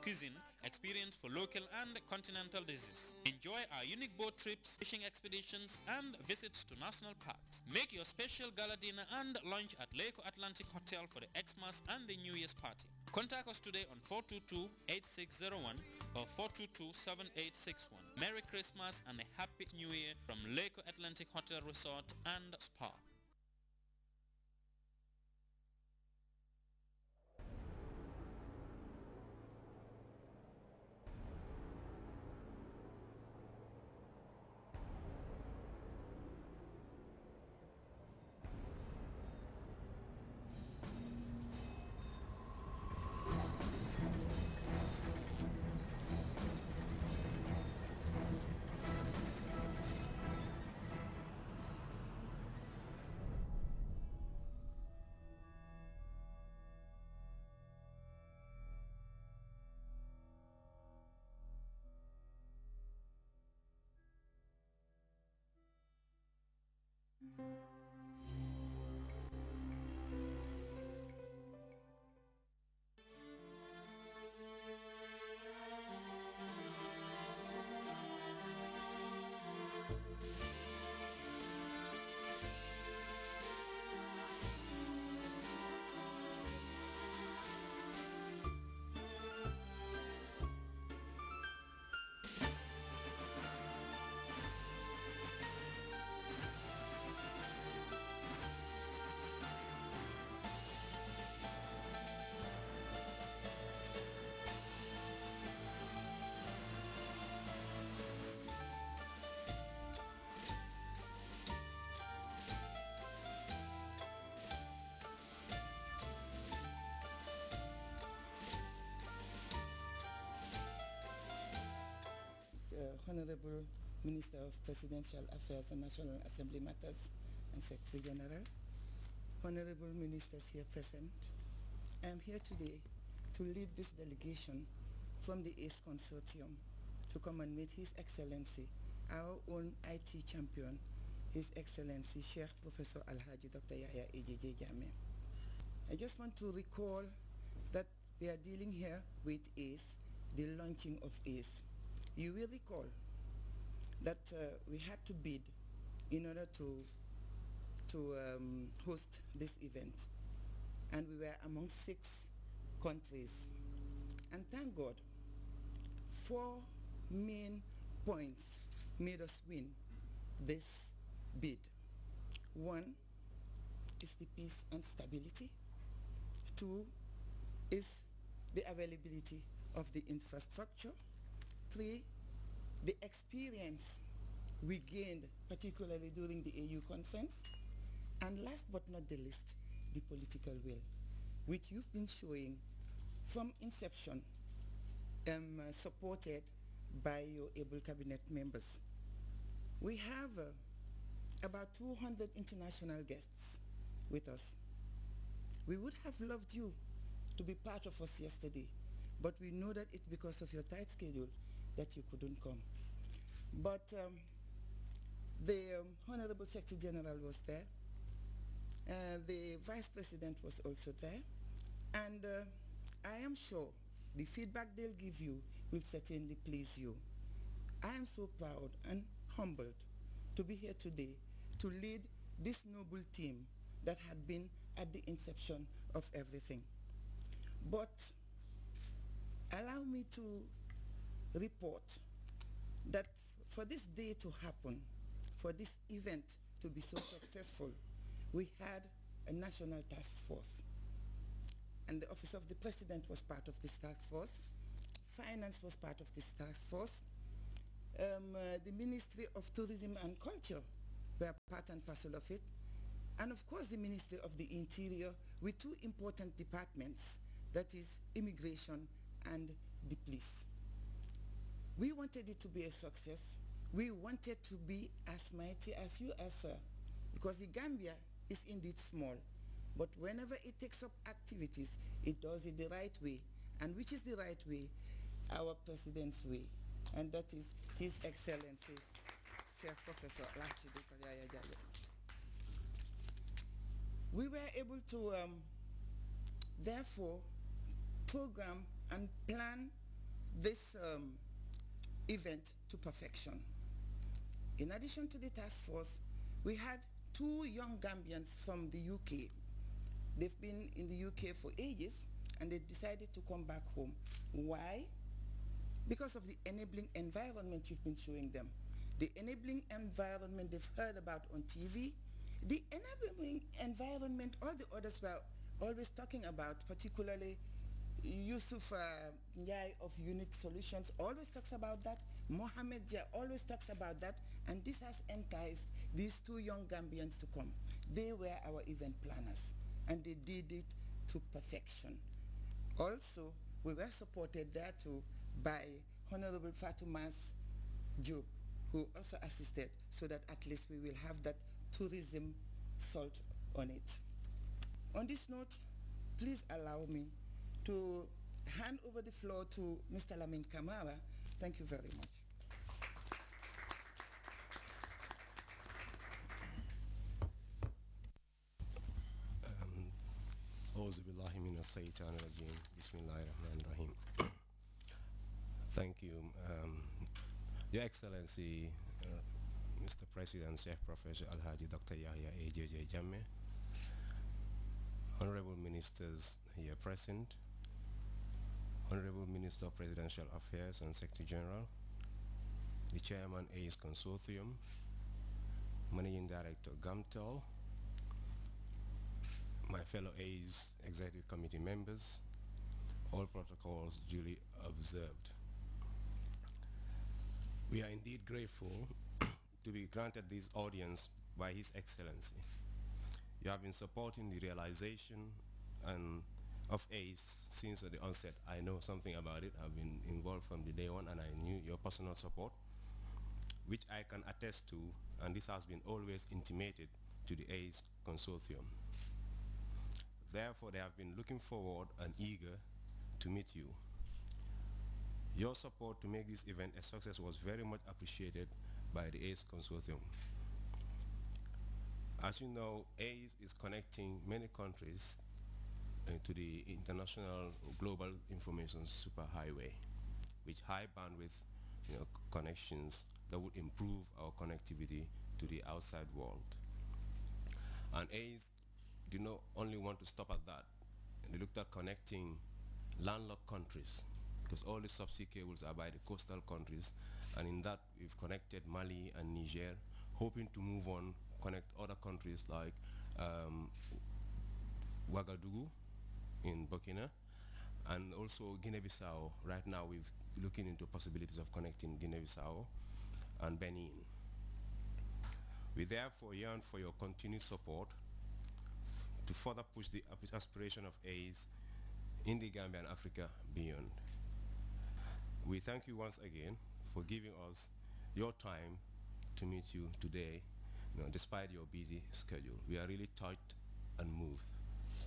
cuisine, experience for local and continental dishes. Enjoy our unique boat trips, fishing expeditions, and visits to national parks. Make your special gala dinner and lunch at Lake Atlantic Hotel for the Xmas and the New Year's party. Contact us today on 422-8601 or 422-7861. Merry Christmas and a Happy New Year from Lake Atlantic Hotel Resort and Spa. Honorable Minister of Presidential Affairs and National Assembly Matters and Secretary General, Honorable Ministers here present, I am here today to lead this delegation from the ACE Consortium to come and meet His Excellency, our own IT champion, His Excellency Sheikh Professor Alhaji Dr. Yahya AJJ Jammeh. I just want to recall that we are dealing here with ACE, the launching of ACE. You will recall that we had to bid in order to host this event, and we were among 6 countries. And thank God, 4 main points made us win this bid. 1 is the peace and stability. 2 is the availability of the infrastructure. 3, the experience we gained, particularly during the AU conference. And last but not the least, the political will, which you've been showing from inception, supported by your able cabinet members. We have about 200 international guests with us. We would have loved you to be part of us yesterday, but we know that it's because of your tight schedule that you couldn't come. But the Honorable Secretary General was there. The Vice President was also there. And I am sure the feedback they'll give you will certainly please you. I am so proud and humbled to be here today to lead this noble team that had been at the inception of everything. But allow me to report that for this day to happen, for this event to be so successful, we had a national task force. And the Office of the President was part of this task force. Finance was part of this task force. The Ministry of Tourism and Culture were part and parcel of it. And of course the Ministry of the Interior with 2 important departments, that is immigration and the police. We wanted it to be a success. We wanted to be as mighty as you are, sir, because the Gambia is indeed small, but whenever it takes up activities, it does it the right way. And which is the right way? Our President's way. And that is His Excellency, Chief Professor Alhaji Dr. Yahya Jammeh. We were able to, therefore, program and plan this event to perfection. In addition to the task force, we had two young Gambians from the UK. They've been in the UK for ages and they decided to come back home. Why? Because of the enabling environment you've been showing them. The enabling environment they've heard about on TV, the enabling environment all the others were always talking about, particularly Yusuf Njai of Unique Solutions always talks about that. Mohammed Jia always talks about that. And this has enticed these two young Gambians to come. They were our event planners and they did it to perfection. Also, we were supported there too by Honorable Fatumas Job, who also assisted so that at least we will have that tourism salt on it. On this note, please allow me to hand over the floor to Mr. Lamin Kamara. Thank you very much. Thank you, Your Excellency, Mr. President, Chef Professor Alhaji Dr. Yahya AJJ Jammeh, Honorable Ministers here present, Honorable Minister of Presidential Affairs and Secretary General, the Chairman ACE Consortium, Managing Director GAMTEL, my fellow ACE Executive Committee members, all protocols duly observed. We are indeed grateful to be granted this audience by His Excellency. You have been supporting the realization of ACE since the onset. I know something about it. I've been involved from the day one and I knew your personal support, which I can attest to, and this has been always intimated to the ACE Consortium. Therefore, they have been looking forward and eager to meet you. Your support to make this event a success was very much appreciated by the ACE Consortium. As you know, ACE is connecting many countries to the international global information superhighway, with high bandwidth connections that would improve our connectivity to the outside world. And ACE did not only want to stop at that. They looked at connecting landlocked countries, because all the subsea cables are by the coastal countries, and in that we've connected Mali and Niger, hoping to move on, connect other countries like Ouagadougou in Burkina, and also Guinea-Bissau. Right now we're looking into possibilities of connecting Guinea-Bissau and Benin. We therefore yearn for your continued support to further push the aspiration of ACE in the Gambia and Africa beyond. We thank you once again for giving us your time to meet you today, despite your busy schedule. We are really touched and moved.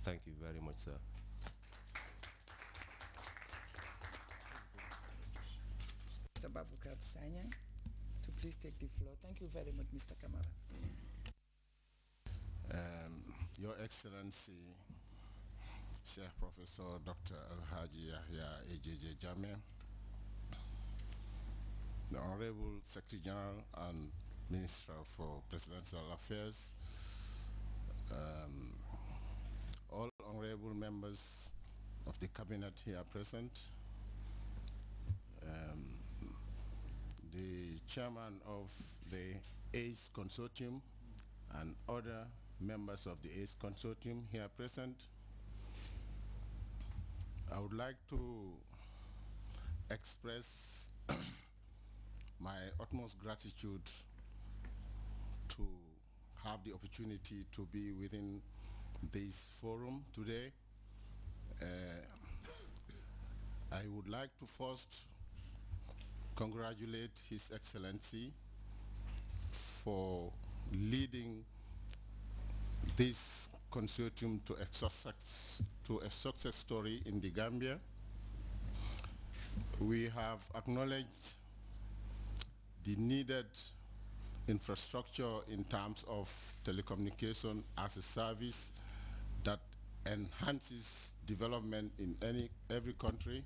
Thank you very much, sir. Mr. Babukar Sanyang, to please take the floor. Thank you very much, Mr. Kamara. Your Excellency, Chef Professor Dr. Alhaji Yahya AJJ Jammeh, the Honorable Secretary General and Minister for Presidential Affairs, all honorable members of the cabinet here present, the chairman of the ACE Consortium and other members of the ACE Consortium here present. I would like to express my utmost gratitude to have the opportunity to be within this forum today. I would like to first congratulate His Excellency for leading this consortium to a success story in the Gambia. We have acknowledged the needed infrastructure in terms of telecommunication as a service that enhances development in every country,